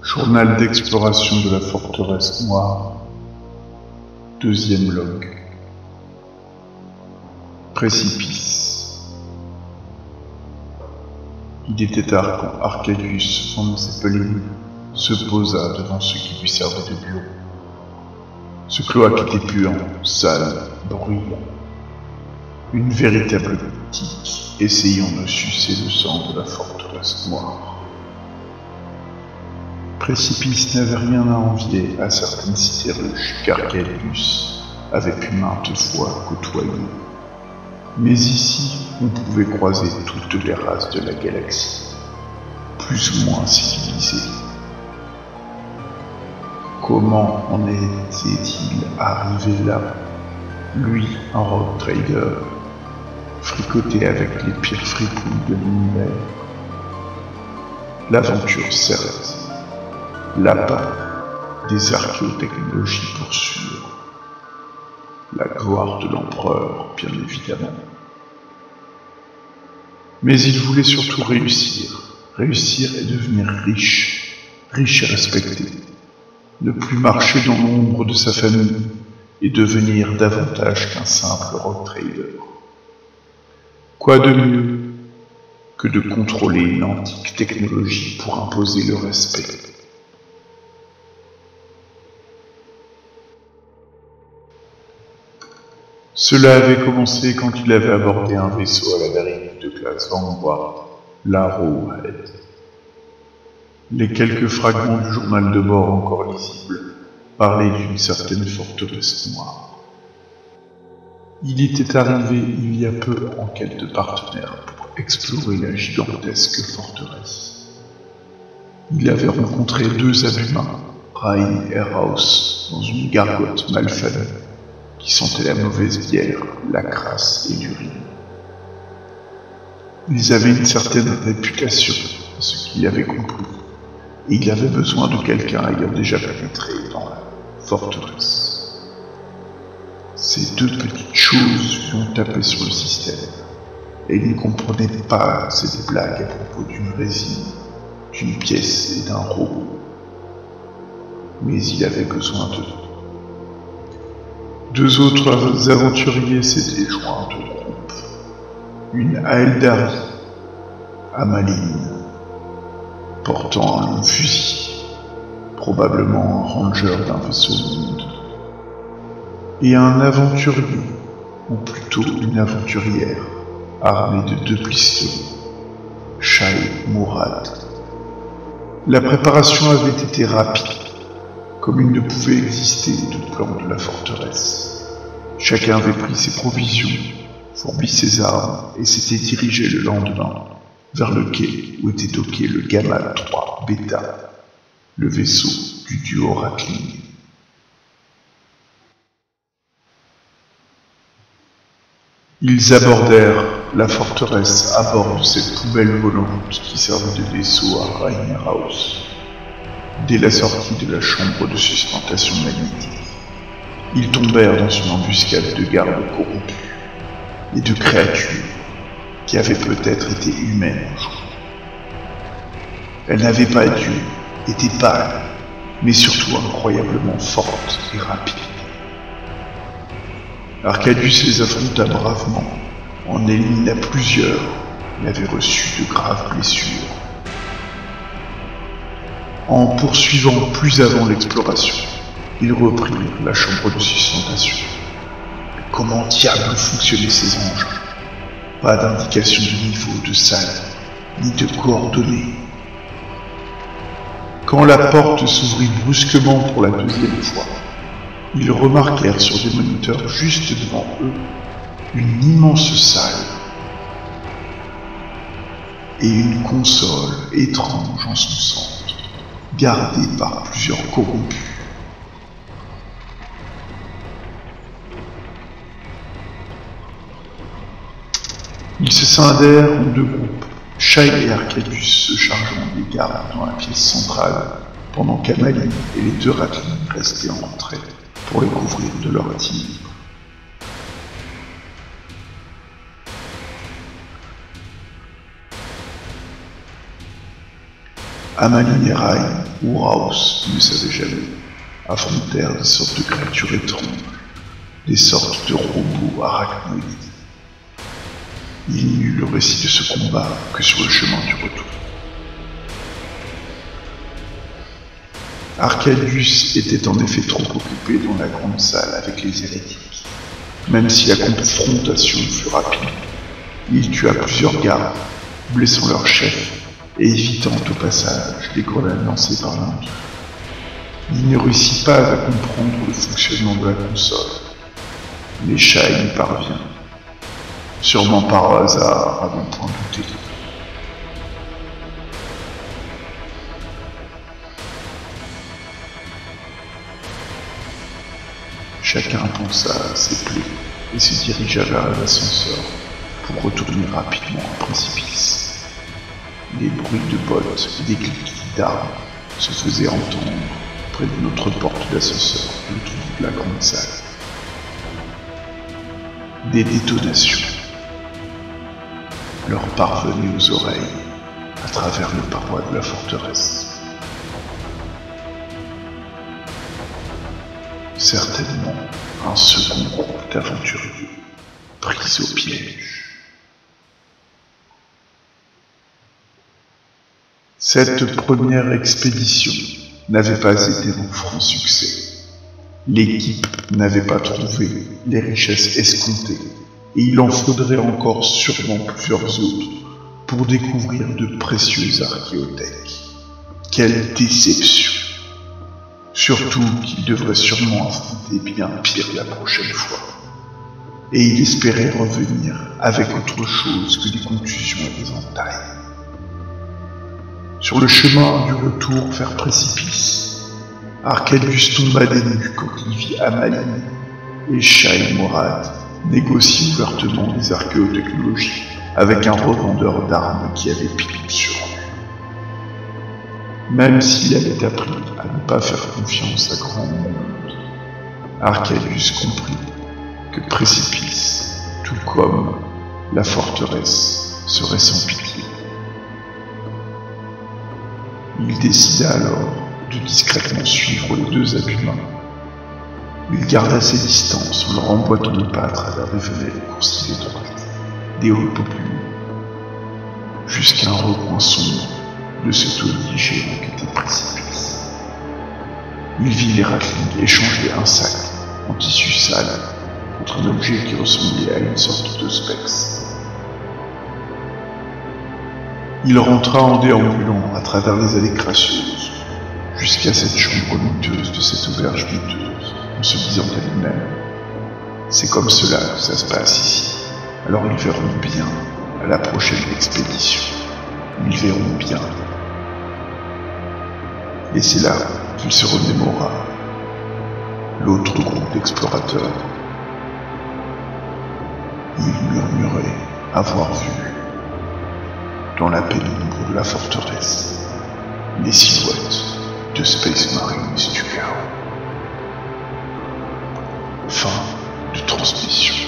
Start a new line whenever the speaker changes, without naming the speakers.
Journal d'exploration de la forteresse noire. Deuxième log. Précipice. Il était tard quand Arcadius, son Zeppelin, se posa devant ce qui lui servait de bureau. Ce cloaque était puant, sale, bruyant. Une véritable tique essayant de sucer le sang de la forteresse noire. Précipice n'avait rien à envier à certaines sidérurgies qu'Arcadius avait pu maintes fois côtoyer. Mais ici, on pouvait croiser toutes les races de la galaxie, plus ou moins civilisées. Comment en était-il arrivé là, lui, un rogue trader, fricoté avec les pires fripouilles de l'univers? L'aventure, certes, l'appât des archéotechnologies pour sûr, la gloire de l'empereur, bien évidemment. Mais il voulait surtout réussir et devenir riche et respecté, ne plus marcher dans l'ombre de sa famille et devenir davantage qu'un simple rogue trader. Quoi de mieux que de contrôler une antique technologie pour imposer le respect? Cela avait commencé quand il avait abordé un vaisseau à la dérive de classe Vanguard, l'Arrowhead. Les quelques fragments du journal de bord encore lisibles parlaient d'une certaine forteresse noire. Il était arrivé il y a peu en quête de partenaires pour explorer la gigantesque forteresse. Il avait rencontré deux abhumains, Rain et Rouse, dans une gargote malfamée, qui sentait la mauvaise bière, la crasse et l'urine. Ils avaient une certaine réputation, à ce qu'il avait compris, et il avait besoin de quelqu'un ayant déjà pénétré dans la forteresse. Ces deux petites choses lui ont tapé sur le système, et il ne comprenait pas ces blagues à propos d'une résine, d'une pièce et d'un robot. Mais il avait besoin d'eux. Deux autres aventuriers s'étaient joints au groupe. Une Aeldari, Amaline, portant un long fusil, probablement un ranger d'un vaisseau monde, et un aventurier, ou plutôt une aventurière, armée de deux pistolets, Shai Murad. La préparation avait été rapide, comme il ne pouvait exister de plan de la forteresse. Chacun avait pris ses provisions, fourbi ses armes et s'était dirigé le lendemain vers le quai où était docké le Gamma 3 Beta, le vaisseau du duo Ratling. Ils abordèrent la forteresse à bord de cette poubelle volante qui servait de vaisseau à Rain House. Dès la sortie de la chambre de sustentation magnétique, ils tombèrent dans une embuscade de gardes corrompus et de créatures qui avaient peut-être été humaines un jour. Elles n'avaient pas d'yeux, étaient pâles, mais surtout incroyablement fortes et rapides. Arcadius les affronta bravement, en élimina plusieurs, mais avait reçu de graves blessures. En poursuivant plus avant l'exploration, ils reprirent la chambre de sustentation. Comment diable fonctionnaient ces engins? Pas d'indication de niveau, de salle, ni de coordonnées. Quand la porte s'ouvrit brusquement pour la deuxième fois, ils remarquèrent sur des moniteurs juste devant eux une immense salle et une console étrange en son centre, gardée par plusieurs corrompus. Ils se scindèrent en deux groupes, Shai et Arcadius se chargeant des gardes dans la pièce centrale, pendant qu'Amaline et les deux Ratling restaient en retrait pour les couvrir de leur tir. Amaline et Rai, ou Raus, ne savaient jamais, affrontèrent des sortes de créatures étranges, des sortes de robots arachnoïdes. Il n'y eut le récit de ce combat que sur le chemin du retour. Arcadius était en effet trop occupé dans la grande salle avec les hérétiques. Même si la confrontation fut rapide, il tua plusieurs gardes, blessant leur chef et évitant au passage les grenades lancées par l'un d'eux. Il ne réussit pas à comprendre le fonctionnement de la console, mais Shai y parvient, sûrement par hasard à n'en point douter. Chacun pensa à ses plaies et se dirigea vers l'ascenseur pour retourner rapidement au précipice. Les bruits de bottes et des clics d'armes se faisaient entendre près de notre porte d'ascenseur de l'autre bout de la grande salle. Des détonations leur parvenaient aux oreilles à travers les parois de la forteresse. Certainement un second groupe d'aventuriers pris au piège. Cette première expédition n'avait pas été un franc succès. L'équipe n'avait pas trouvé les richesses escomptées et il en faudrait encore sûrement plusieurs autres pour découvrir de précieuses archéothèques. Quelle déception! Surtout qu'il devrait sûrement affronter bien pire la prochaine fois. Et il espérait revenir avec autre chose que des contusions et des entailles. Sur le chemin du retour vers Précipice, Arcadius tomba des nues quand il vit Amaline et Shai Morad négocier ouvertement des archéotechnologies avec un revendeur d'armes qui avait pile sur lui. Même s'il avait appris à ne pas faire confiance à grand monde, Arcadius comprit que Précipice, tout comme la forteresse, serait sans pitié. Il décida alors de discrètement suivre les deux abîments. Il garda ses distances en leur emboîtant le pas à travers des fenêtres coursives droites, des halls populaires, jusqu'à un recoin sombre de ce taudis géant qu'était Précipice. Il vit les raclings échanger un sac en tissu sale contre un objet qui ressemblait à une sorte de spectre. Il rentra en déambulant à travers les allées crasseuses, jusqu'à cette chambre luteuse de cette auberge luteuse, en se disant à lui-même « C'est comme cela que ça se passe ici, alors ils verront bien à la prochaine expédition. Ils verront bien. » Et c'est là qu'il se remémora l'autre groupe d'explorateurs. Il murmurait avoir vu dans la pénombre de la forteresse les silhouettes de Space Marines du chaos. Fin de transmission.